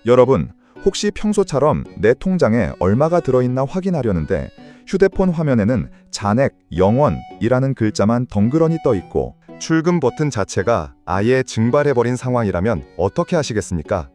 여러분, 혹시 평소처럼 내 통장에 얼마가 들어있나 확인하려는데 휴대폰 화면에는 잔액 0원이라는 글자만 덩그러니 떠 있고 출금 버튼 자체가 아예 증발해버린 상황이라면 어떻게 하시겠습니까?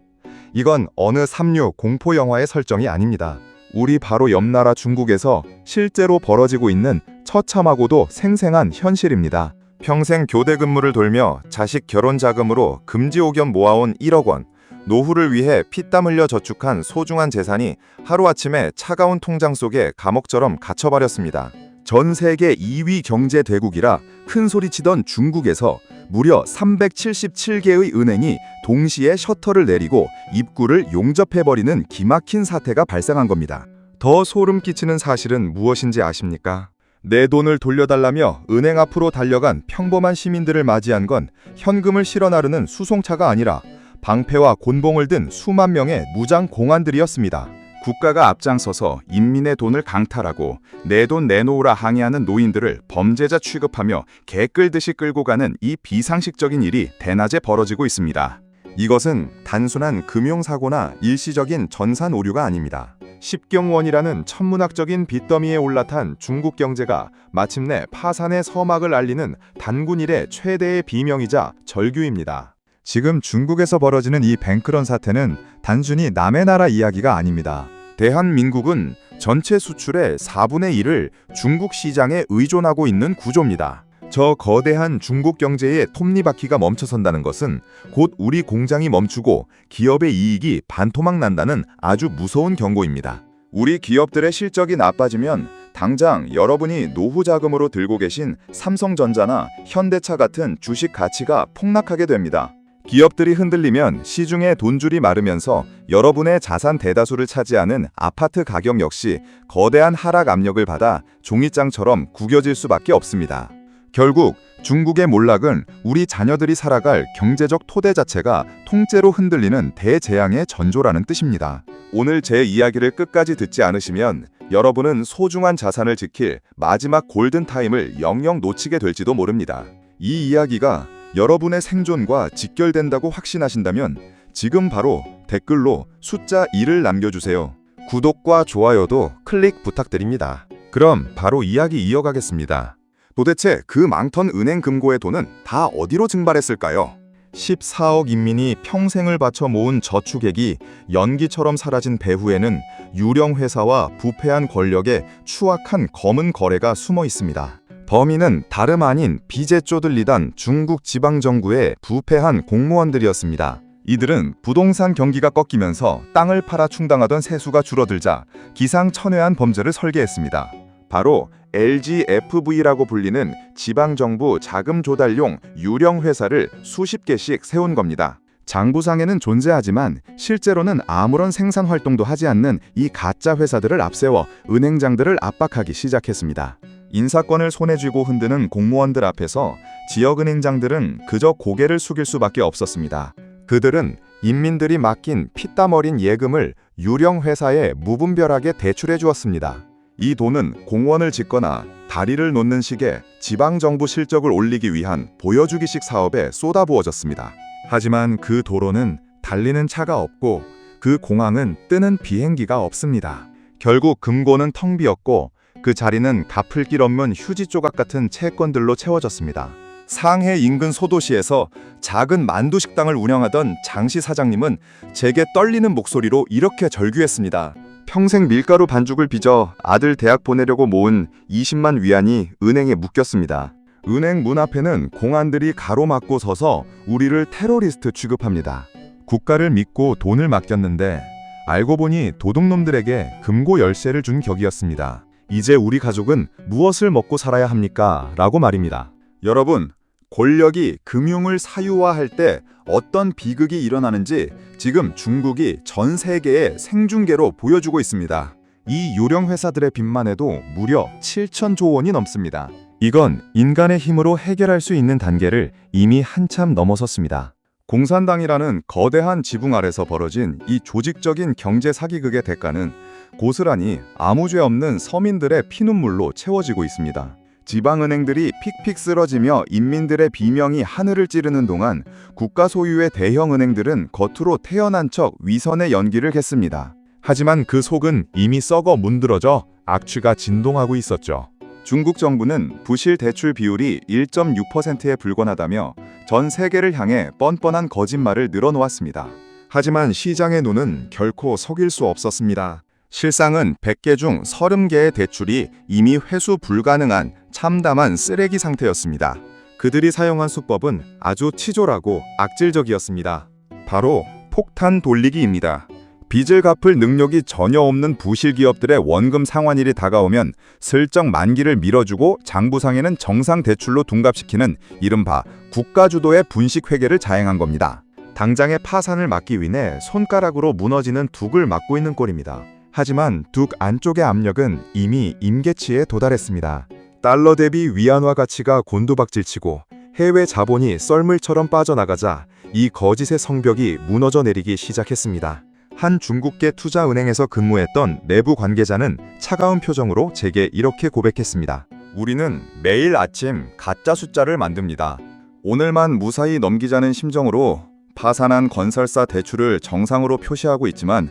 이건 어느 삼류 공포 영화의 설정이 아닙니다. 우리 바로 옆 나라 중국에서 실제로 벌어지고 있는 처참하고도 생생한 현실입니다. 평생 교대 근무를 돌며 자식 결혼 자금으로 금지옥염 모아온 1억 원, 노후를 위해 피땀 흘려 저축한 소중한 재산이 하루아침에 차가운 통장 속에 감옥처럼 갇혀버렸습니다. 전 세계 2위 경제 대국이라 큰 소리치던 중국에서 무려 377개의 은행이 동시에 셔터를 내리고 입구를 용접해버리는 기막힌 사태가 발생한 겁니다. 더 소름 끼치는 사실은 무엇인지 아십니까? 내 돈을 돌려달라며 은행 앞으로 달려간 평범한 시민들을 맞이한 건 현금을 실어 나르는 수송차가 아니라 방패와 곤봉을 든 수만 명의 무장 공안들이었습니다. 국가가 앞장서서 인민의 돈을 강탈하고 내 돈 내놓으라 항의하는 노인들을 범죄자 취급하며 개 끌듯이 끌고 가는 이 비상식적인 일이 대낮에 벌어지고 있습니다. 이것은 단순한 금융사고나 일시적인 전산 오류가 아닙니다. 십경원이라는 천문학적인 빚더미에 올라탄 중국 경제가 마침내 파산의 서막을 알리는 단군 일의 최대의 비명이자 절규입니다. 지금 중국에서 벌어지는 이 뱅크런 사태는 단순히 남의 나라 이야기가 아닙니다. 대한민국은 전체 수출의 4분의 1을 중국 시장에 의존하고 있는 구조입니다. 저 거대한 중국 경제의 톱니바퀴가 멈춰선다는 것은 곧 우리 공장이 멈추고 기업의 이익이 반토막 난다는 아주 무서운 경고입니다. 우리 기업들의 실적이 나빠지면 당장 여러분이 노후 자금으로 들고 계신 삼성전자나 현대차 같은 주식 가치가 폭락하게 됩니다. 기업들이 흔들리면 시중에 돈줄이 마르면서 여러분의 자산 대다수를 차지하는 아파트 가격 역시 거대한 하락 압력을 받아 종이장처럼 구겨질 수밖에 없습니다. 결국 중국의 몰락은 우리 자녀들이 살아갈 경제적 토대 자체가 통째로 흔들리는 대재앙의 전조라는 뜻입니다. 오늘 제 이야기를 끝까지 듣지 않으시면 여러분은 소중한 자산을 지킬 마지막 골든타임을 영영 놓치게 될지도 모릅니다. 이 이야기가 여러분의 생존과 직결된다고 확신하신다면 지금 바로 댓글로 숫자 1을 남겨주세요. 구독과 좋아요도 클릭 부탁드립니다. 그럼 바로 이야기 이어가겠습니다. 도대체 그 많던 은행 금고의 돈은 다 어디로 증발했을까요? 14억 인민이 평생을 바쳐 모은 저축액이 연기처럼 사라진 배후에는 유령 회사와 부패한 권력의 추악한 검은 거래가 숨어 있습니다. 범인은 다름 아닌 빚에 쪼들리던 중국 지방정부의 부패한 공무원들이었습니다. 이들은 부동산 경기가 꺾이면서 땅을 팔아 충당하던 세수가 줄어들자 기상천외한 범죄를 설계했습니다. 바로 LGFV라고 불리는 지방정부 자금 조달용 유령 회사를 수십 개씩 세운 겁니다. 장부상에는 존재하지만 실제로는 아무런 생산 활동도 하지 않는 이 가짜 회사들을 앞세워 은행장들을 압박하기 시작했습니다. 인사권을 손에 쥐고 흔드는 공무원들 앞에서 지역은행장들은 그저 고개를 숙일 수밖에 없었습니다. 그들은 인민들이 맡긴 피땀 어린 예금을 유령 회사에 무분별하게 대출해 주었습니다. 이 돈은 공원을 짓거나 다리를 놓는 식의 지방정부 실적을 올리기 위한 보여주기식 사업에 쏟아부어졌습니다. 하지만 그 도로는 달리는 차가 없고 그 공항은 뜨는 비행기가 없습니다. 결국 금고는 텅 비었고 그 자리는 갚을 길 없는 휴지 조각 같은 채권들로 채워졌습니다. 상해 인근 소도시에서 작은 만두 식당을 운영하던 장씨 사장님은 제게 떨리는 목소리로 이렇게 절규했습니다. 평생 밀가루 반죽을 빚어 아들 대학 보내려고 모은 20만 위안이 은행에 묶였습니다. 은행 문 앞에는 공안들이 가로막고 서서 우리를 테러리스트 취급합니다. 국가를 믿고 돈을 맡겼는데 알고 보니 도둑놈들에게 금고 열쇠를 준 격이었습니다. 이제 우리 가족은 무엇을 먹고 살아야 합니까? 라고 말입니다. 여러분, 권력이 금융을 사유화할 때 어떤 비극이 일어나는지 지금 중국이 전 세계에 생중계로 보여주고 있습니다. 이 유령 회사들의 빚만 해도 무려 7천조 원이 넘습니다. 이건 인간의 힘으로 해결할 수 있는 단계를 이미 한참 넘어섰습니다. 공산당이라는 거대한 지붕 아래서 벌어진 이 조직적인 경제 사기극의 대가는 고스란히 아무 죄 없는 서민들의 피눈물로 채워지고 있습니다. 지방은행들이 픽픽 쓰러지며 인민들의 비명이 하늘을 찌르는 동안 국가 소유의 대형 은행들은 겉으로 태연한 척 위선의 연기를 겠습니다. 하지만 그 속은 이미 썩어 문드러져 악취가 진동하고 있었죠. 중국 정부는 부실 대출 비율이 1.6%에 불과하다며 전 세계를 향해 뻔뻔한 거짓말을 늘어놓았습니다. 하지만 시장의 눈은 결코 속일 수 없었습니다. 실상은 100개 중 30개의 대출이 이미 회수 불가능한 참담한 쓰레기 상태였습니다. 그들이 사용한 수법은 아주 치졸하고 악질적이었습니다. 바로 폭탄 돌리기입니다. 빚을 갚을 능력이 전혀 없는 부실 기업들의 원금 상환일이 다가오면 슬쩍 만기를 밀어주고 장부상에는 정상 대출로 둔갑시키는 이른바 국가 주도의 분식 회계를 자행한 겁니다. 당장의 파산을 막기 위해 손가락으로 무너지는 둑을 막고 있는 꼴입니다. 하지만 둑 안쪽의 압력은 이미 임계치에 도달했습니다. 달러 대비 위안화 가치가 곤두박질치고 해외 자본이 썰물처럼 빠져나가자 이 거짓의 성벽이 무너져 내리기 시작했습니다. 한 중국계 투자은행에서 근무했던 내부 관계자는 차가운 표정으로 제게 이렇게 고백했습니다. 우리는 매일 아침 가짜 숫자를 만듭니다. 오늘만 무사히 넘기자는 심정으로 파산한 건설사 대출을 정상으로 표시하고 있지만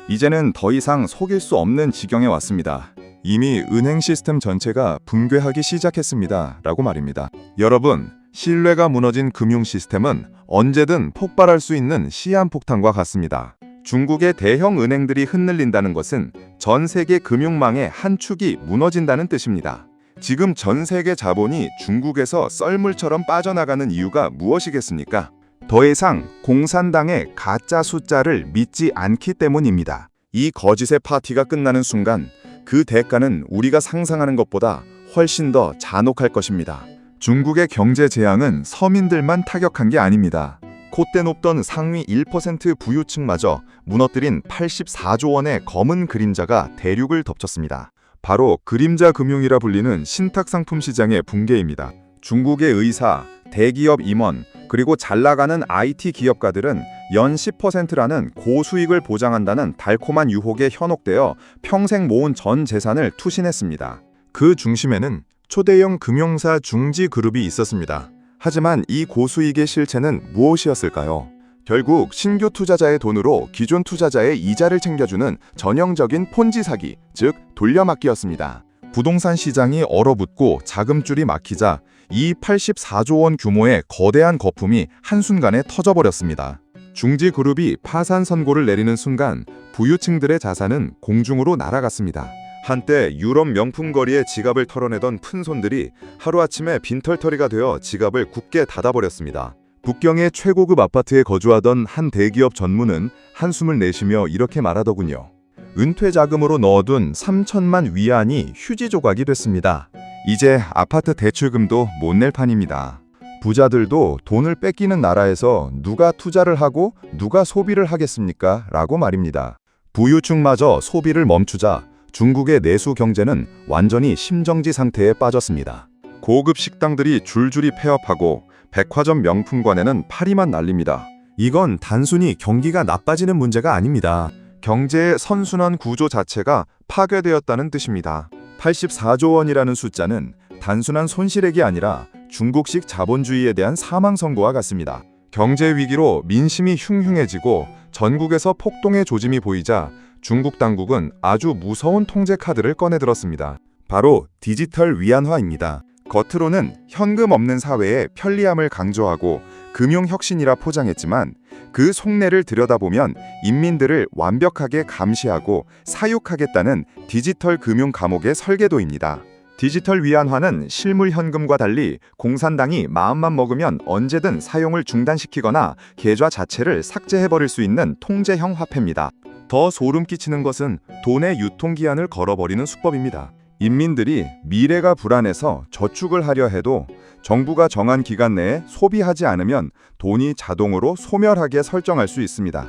이제는 더 이상 속일 수 없는 지경에 왔습니다. 이미 은행 시스템 전체가 붕괴하기 시작했습니다. 라고 말입니다. 여러분, 신뢰가 무너진 금융 시스템은 언제든 폭발할 수 있는 시한폭탄과 같습니다. 중국의 대형 은행들이 흔들린다는 것은 전 세계 금융망의 한 축이 무너진다는 뜻입니다. 지금 전 세계 자본이 중국에서 썰물처럼 빠져나가는 이유가 무엇이겠습니까? 더 이상 공산당의 가짜 숫자를 믿지 않기 때문입니다. 이 거짓의 파티가 끝나는 순간 그 대가는 우리가 상상하는 것보다 훨씬 더 잔혹할 것입니다. 중국의 경제 재앙은 서민들만 타격한 게 아닙니다. 콧대 높던 상위 1% 부유층마저 무너뜨린 84조 원의 검은 그림자가 대륙을 덮쳤습니다. 바로 그림자 금융이라 불리는 신탁상품 시장의 붕괴입니다. 중국의 의사, 대기업 임원, 그리고 잘나가는 IT 기업가들은 연 10%라는 고수익을 보장한다는 달콤한 유혹에 현혹되어 평생 모은 전 재산을 투신했습니다. 그 중심에는 초대형 금융사 중지그룹이 있었습니다. 하지만 이 고수익의 실체는 무엇이었을까요? 결국 신규 투자자의 돈으로 기존 투자자의 이자를 챙겨주는 전형적인 폰지 사기, 즉 돌려막기였습니다. 부동산 시장이 얼어붙고 자금줄이 막히자 이 84조 원 규모의 거대한 거품이 한순간에 터져버렸습니다. 중지그룹이 파산 선고를 내리는 순간 부유층들의 자산은 공중으로 날아갔습니다. 한때 유럽 명품 거리에 지갑을 털어내던 푼손들이 하루아침에 빈털터리가 되어 지갑을 굳게 닫아버렸습니다. 북경의 최고급 아파트에 거주하던 한 대기업 전무는 한숨을 내쉬며 이렇게 말하더군요. 은퇴 자금으로 넣어둔 3천만 위안이 휴지 조각이 됐습니다. 이제 아파트 대출금도 못 낼 판입니다. 부자들도 돈을 뺏기는 나라에서 누가 투자를 하고 누가 소비를 하겠습니까? 라고 말입니다. 부유층마저 소비를 멈추자 중국의 내수 경제는 완전히 심정지 상태에 빠졌습니다. 고급 식당들이 줄줄이 폐업하고 백화점 명품관에는 파리만 날립니다. 이건 단순히 경기가 나빠지는 문제가 아닙니다. 경제의 선순환 구조 자체가 파괴되었다는 뜻입니다. 84조 원이라는 숫자는 단순한 손실액이 아니라 중국식 자본주의에 대한 사망 선고와 같습니다. 경제 위기로 민심이 흉흉해지고 전국에서 폭동의 조짐이 보이자 중국 당국은 아주 무서운 통제 카드를 꺼내들었습니다. 바로 디지털 위안화입니다. 겉으로는 현금 없는 사회의 편리함을 강조하고 금융혁신이라 포장했지만 그 속내를 들여다보면 인민들을 완벽하게 감시하고 사육하겠다는 디지털 금융 감옥의 설계도입니다. 디지털 위안화는 실물 현금과 달리 공산당이 마음만 먹으면 언제든 사용을 중단시키거나 계좌 자체를 삭제해버릴 수 있는 통제형 화폐입니다. 더 소름 끼치는 것은 돈의 유통기한을 걸어버리는 수법입니다. 인민들이 미래가 불안해서 저축을 하려 해도 정부가 정한 기간 내에 소비하지 않으면 돈이 자동으로 소멸하게 설정할 수 있습니다.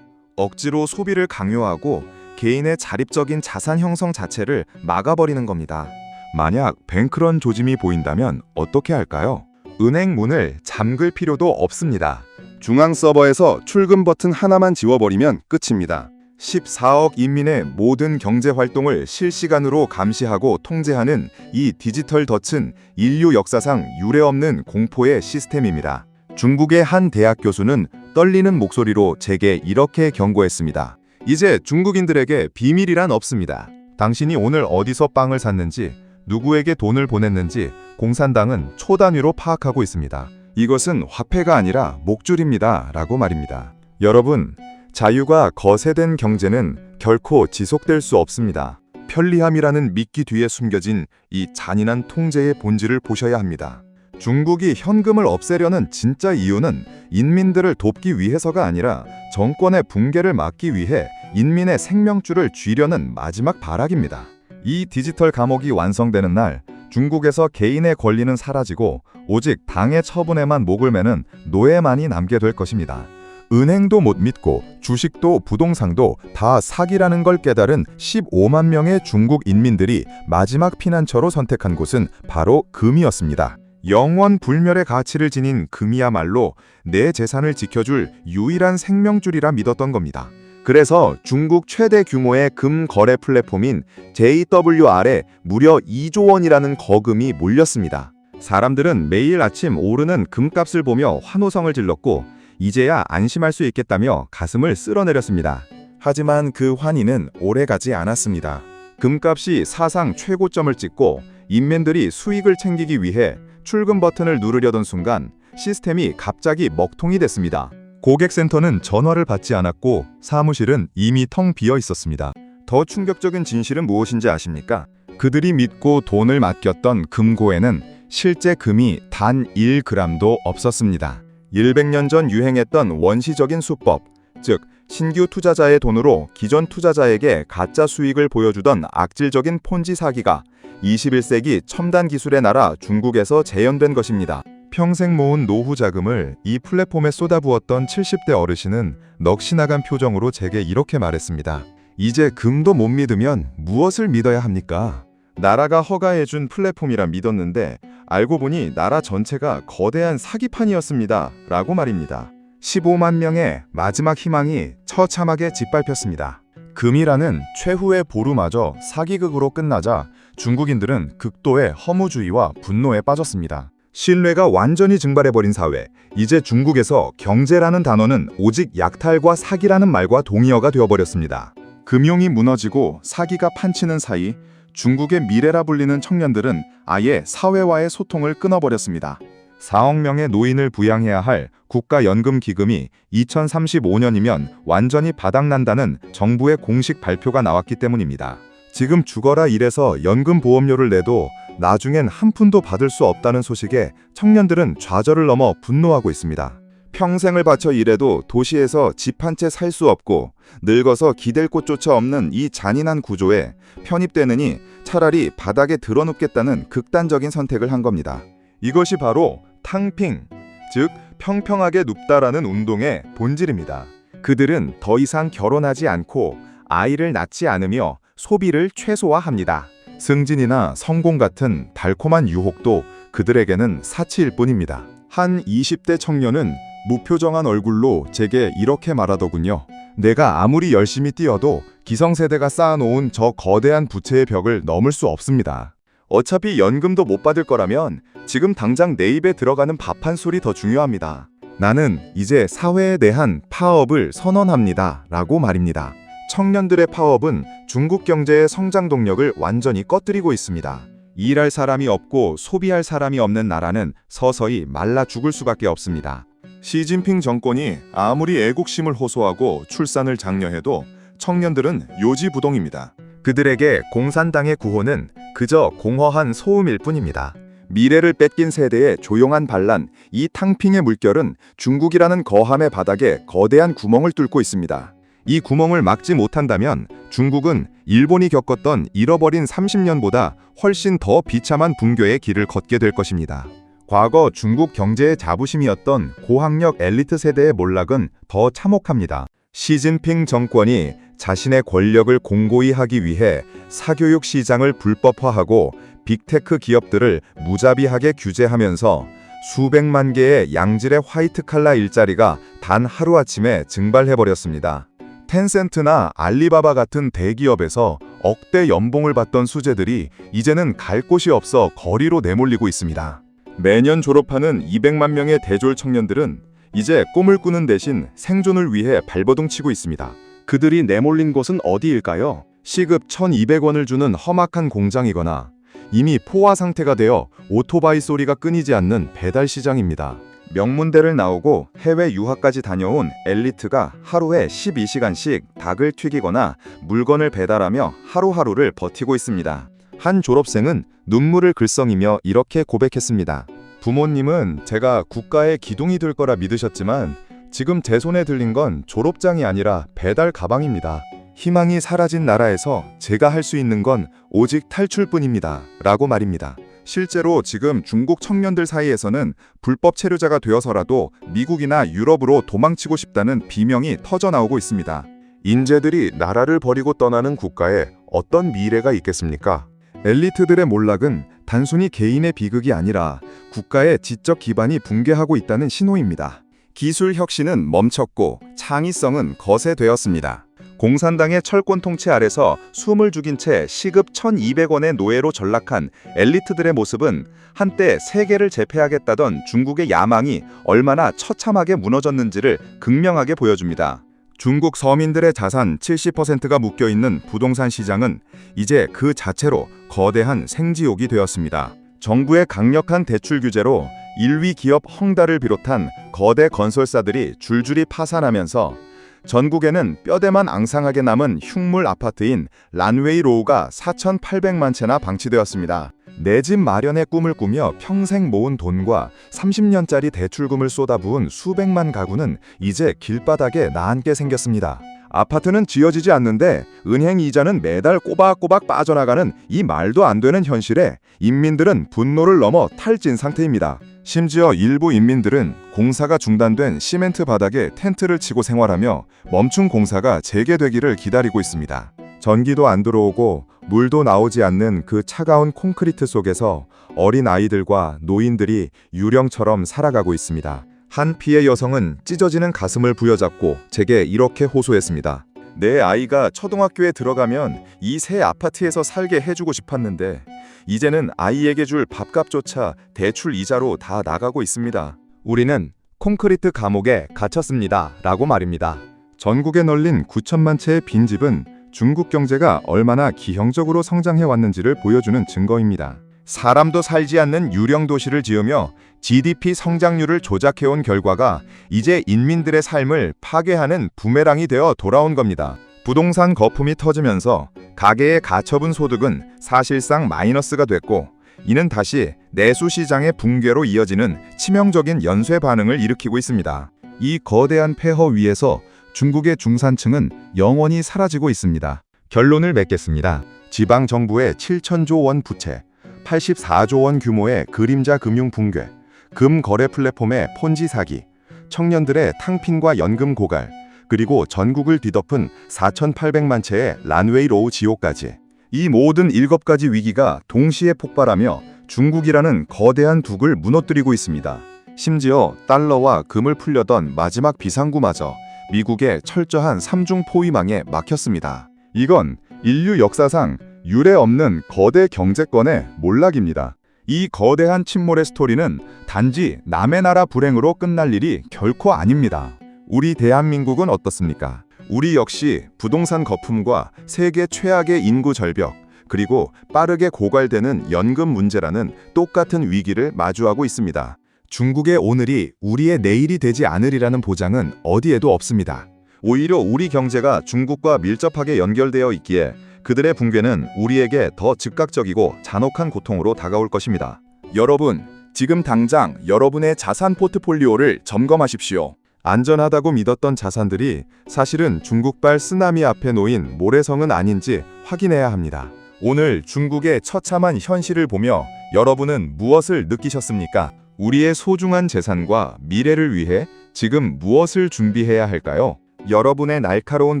억지로 소비를 강요하고 개인의 자립적인 자산 형성 자체를 막아버리는 겁니다. 만약 뱅크런 조짐이 보인다면 어떻게 할까요? 은행 문을 잠글 필요도 없습니다. 중앙 서버에서 출금 버튼 하나만 지워버리면 끝입니다. 14억 인민의 모든 경제 활동을 실시간으로 감시하고 통제하는 이 디지털 덫은 인류 역사상 유례없는 공포의 시스템입니다. 중국의 한 대학 교수는 떨리는 목소리로 제게 이렇게 경고했습니다. 이제 중국인들에게 비밀이란 없습니다. 당신이 오늘 어디서 빵을 샀는지, 누구에게 돈을 보냈는지 공산당은 초단위로 파악하고 있습니다. 이것은 화폐가 아니라 목줄입니다. 라고 말입니다. 여러분, 자유가 거세된 경제는 결코 지속될 수 없습니다. 편리함이라는 미끼 뒤에 숨겨진 이 잔인한 통제의 본질을 보셔야 합니다. 중국이 현금을 없애려는 진짜 이유는 인민들을 돕기 위해서가 아니라 정권의 붕괴를 막기 위해 인민의 생명줄을 쥐려는 마지막 발악입니다. 이 디지털 감옥이 완성되는 날, 중국에서 개인의 권리는 사라지고 오직 당의 처분에만 목을 매는 노예만이 남게 될 것입니다. 은행도 못 믿고 주식도 부동산도 다 사기라는 걸 깨달은 15만 명의 중국 인민들이 마지막 피난처로 선택한 곳은 바로 금이었습니다. 영원 불멸의 가치를 지닌 금이야말로 내 재산을 지켜줄 유일한 생명줄이라 믿었던 겁니다. 그래서 중국 최대 규모의 금 거래 플랫폼인 JWR에 무려 2조 원이라는 거금이 몰렸습니다. 사람들은 매일 아침 오르는 금값을 보며 환호성을 질렀고 이제야 안심할 수 있겠다며 가슴을 쓸어내렸습니다. 하지만 그 환희는 오래가지 않았습니다. 금값이 사상 최고점을 찍고 인민들이 수익을 챙기기 위해 출금 버튼을 누르려던 순간 시스템이 갑자기 먹통이 됐습니다. 고객센터는 전화를 받지 않았고 사무실은 이미 텅 비어 있었습니다. 더 충격적인 진실은 무엇인지 아십니까? 그들이 믿고 돈을 맡겼던 금고에는 실제 금이 단 1g도 없었습니다. 100년 전 유행했던 원시적인 수법, 즉 신규 투자자의 돈으로 기존 투자자에게 가짜 수익을 보여주던 악질적인 폰지 사기가 21세기 첨단 기술의 나라 중국에서 재현된 것입니다. 평생 모은 노후 자금을 이 플랫폼에 쏟아부었던 70대 어르신은 넋이 나간 표정으로 제게 이렇게 말했습니다. 이제 금도 못 믿으면 무엇을 믿어야 합니까? 나라가 허가해준 플랫폼이라 믿었는데 알고 보니 나라 전체가 거대한 사기판이었습니다. 라고 말입니다. 15만 명의 마지막 희망이 처참하게 짓밟혔습니다. 금이라는 최후의 보루마저 사기극으로 끝나자 중국인들은 극도의 허무주의와 분노에 빠졌습니다. 신뢰가 완전히 증발해버린 사회, 이제 중국에서 경제라는 단어는 오직 약탈과 사기라는 말과 동의어가 되어버렸습니다. 금융이 무너지고 사기가 판치는 사이 중국의 미래라 불리는 청년들은 아예 사회와의 소통을 끊어버렸습니다. 4억 명의 노인을 부양해야 할 국가연금기금이 2035년이면 완전히 바닥난다는 정부의 공식 발표가 나왔기 때문입니다. 지금 죽어라 일해서 연금보험료를 내도 나중엔 한 푼도 받을 수 없다는 소식에 청년들은 좌절을 넘어 분노하고 있습니다. 평생을 바쳐 일해도 도시에서 집 한 채 살 수 없고 늙어서 기댈 곳조차 없는 이 잔인한 구조에 편입되느니 차라리 바닥에 드러눕겠다는 극단적인 선택을 한 겁니다. 이것이 바로 탕핑, 즉 평평하게 눕다라는 운동의 본질입니다. 그들은 더 이상 결혼하지 않고 아이를 낳지 않으며 소비를 최소화합니다. 승진이나 성공 같은 달콤한 유혹도 그들에게는 사치일 뿐입니다. 한 20대 청년은 무표정한 얼굴로 제게 이렇게 말하더군요. 내가 아무리 열심히 뛰어도 기성세대가 쌓아놓은 저 거대한 부채의 벽을 넘을 수 없습니다. 어차피 연금도 못 받을 거라면 지금 당장 내 입에 들어가는 밥 한 술이 더 중요합니다. 나는 이제 사회에 대한 파업을 선언합니다. 라고 말입니다. 청년들의 파업은 중국 경제의 성장 동력을 완전히 꺼뜨리고 있습니다. 일할 사람이 없고 소비할 사람이 없는 나라는 서서히 말라 죽을 수밖에 없습니다. 시진핑 정권이 아무리 애국심을 호소하고 출산을 장려해도 청년들은 요지부동입니다. 그들에게 공산당의 구호는 그저 공허한 소음일 뿐입니다. 미래를 뺏긴 세대의 조용한 반란, 이 탕핑의 물결은 중국이라는 거함의 바닥에 거대한 구멍을 뚫고 있습니다. 이 구멍을 막지 못한다면 중국은 일본이 겪었던 잃어버린 30년보다 훨씬 더 비참한 붕괴의 길을 걷게 될 것입니다. 과거 중국 경제의 자부심이었던 고학력 엘리트 세대의 몰락은 더 참혹합니다. 시진핑 정권이 자신의 권력을 공고히 하기 위해 사교육 시장을 불법화하고 빅테크 기업들을 무자비하게 규제하면서 수백만 개의 양질의 화이트 칼라 일자리가 단 하루아침에 증발해버렸습니다. 텐센트나 알리바바 같은 대기업에서 억대 연봉을 받던 수재들이 이제는 갈 곳이 없어 거리로 내몰리고 있습니다. 매년 졸업하는 200만 명의 대졸 청년들은 이제 꿈을 꾸는 대신 생존을 위해 발버둥 치고 있습니다. 그들이 내몰린 곳은 어디일까요? 시급 1,200원을 주는 험악한 공장이거나 이미 포화 상태가 되어 오토바이 소리가 끊이지 않는 배달 시장입니다. 명문대를 나오고 해외 유학까지 다녀온 엘리트가 하루에 12시간씩 닭을 튀기거나 물건을 배달하며 하루하루를 버티고 있습니다. 한 졸업생은 눈물을 글썽이며 이렇게 고백했습니다. 부모님은 제가 국가의 기둥이 될 거라 믿으셨지만 지금 제 손에 들린 건 졸업장이 아니라 배달 가방입니다. 희망이 사라진 나라에서 제가 할 수 있는 건 오직 탈출뿐입니다. 라고 말입니다. 실제로 지금 중국 청년들 사이에서는 불법 체류자가 되어서라도 미국이나 유럽으로 도망치고 싶다는 비명이 터져나오고 있습니다. 인재들이 나라를 버리고 떠나는 국가에 어떤 미래가 있겠습니까? 엘리트들의 몰락은 단순히 개인의 비극이 아니라 국가의 지적 기반이 붕괴하고 있다는 신호입니다. 기술 혁신은 멈췄고 창의성은 거세되었습니다. 공산당의 철권 통치 아래서 숨을 죽인 채 시급 1,200원의 노예로 전락한 엘리트들의 모습은 한때 세계를 제패하겠다던 중국의 야망이 얼마나 처참하게 무너졌는지를 극명하게 보여줍니다. 중국 서민들의 자산 70%가 묶여있는 부동산 시장은 이제 그 자체로 거대한 생지옥이 되었습니다. 정부의 강력한 대출 규제로 1위 기업 헝다를 비롯한 거대 건설사들이 줄줄이 파산하면서 전국에는 뼈대만 앙상하게 남은 흉물 아파트인 란웨이 로우가 4,800만 채나 방치되었습니다. 내 집 마련의 꿈을 꾸며 평생 모은 돈과 30년짜리 대출금을 쏟아부은 수백만 가구는 이제 길바닥에 나앉게 생겼습니다. 아파트는 지어지지 않는데 은행 이자는 매달 꼬박꼬박 빠져나가는 이 말도 안 되는 현실에 인민들은 분노를 넘어 탈진 상태입니다. 심지어 일부 인민들은 공사가 중단된 시멘트 바닥에 텐트를 치고 생활하며 멈춘 공사가 재개되기를 기다리고 있습니다. 전기도 안 들어오고 물도 나오지 않는 그 차가운 콘크리트 속에서 어린 아이들과 노인들이 유령처럼 살아가고 있습니다. 한 피해 여성은 찢어지는 가슴을 부여잡고 제게 이렇게 호소했습니다. 내 아이가 초등학교에 들어가면 이 새 아파트에서 살게 해주고 싶었는데 이제는 아이에게 줄 밥값조차 대출 이자로 다 나가고 있습니다. 우리는 콘크리트 감옥에 갇혔습니다. 라고 말입니다. 전국에 널린 9천만 채의 빈집은 중국 경제가 얼마나 기형적으로 성장해왔는지를 보여주는 증거입니다. 사람도 살지 않는 유령 도시를 지으며 GDP 성장률을 조작해온 결과가 이제 인민들의 삶을 파괴하는 부메랑이 되어 돌아온 겁니다. 부동산 거품이 터지면서 가계의 가처분 소득은 사실상 마이너스가 됐고 이는 다시 내수 시장의 붕괴로 이어지는 치명적인 연쇄 반응을 일으키고 있습니다. 이 거대한 폐허 위에서 중국의 중산층은 영원히 사라지고 있습니다. 결론을 맺겠습니다. 지방 정부의 7천조 원 부채, 84조 원 규모의 그림자 금융 붕괴, 금 거래 플랫폼의 폰지 사기, 청년들의 탕핀과 연금 고갈, 그리고 전국을 뒤덮은 4,800만 채의 란웨이 로우 지옥까지. 이 모든 7가지 위기가 동시에 폭발하며 중국이라는 거대한 둑을 무너뜨리고 있습니다. 심지어 달러와 금을 풀려던 마지막 비상구마저 미국의 철저한 삼중 포위망에 막혔습니다. 이건 인류 역사상 유례 없는 거대 경제권의 몰락입니다. 이 거대한 침몰의 스토리는 단지 남의 나라 불행으로 끝날 일이 결코 아닙니다. 우리 대한민국은 어떻습니까? 우리 역시 부동산 거품과 세계 최악의 인구 절벽, 그리고 빠르게 고갈되는 연금 문제라는 똑같은 위기를 마주하고 있습니다. 중국의 오늘이 우리의 내일이 되지 않으리라는 보장은 어디에도 없습니다. 오히려 우리 경제가 중국과 밀접하게 연결되어 있기에 그들의 붕괴는 우리에게 더 즉각적이고 잔혹한 고통으로 다가올 것입니다. 여러분, 지금 당장 여러분의 자산 포트폴리오를 점검하십시오. 안전하다고 믿었던 자산들이 사실은 중국발 쓰나미 앞에 놓인 모래성은 아닌지 확인해야 합니다. 오늘 중국의 처참한 현실을 보며 여러분은 무엇을 느끼셨습니까? 우리의 소중한 재산과 미래를 위해 지금 무엇을 준비해야 할까요? 여러분의 날카로운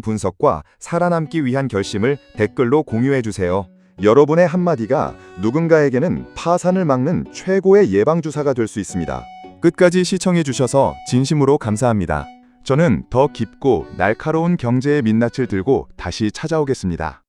분석과 살아남기 위한 결심을 댓글로 공유해주세요. 여러분의 한마디가 누군가에게는 파산을 막는 최고의 예방주사가 될 수 있습니다. 끝까지 시청해주셔서 진심으로 감사합니다. 저는 더 깊고 날카로운 경제의 민낯을 들고 다시 찾아오겠습니다.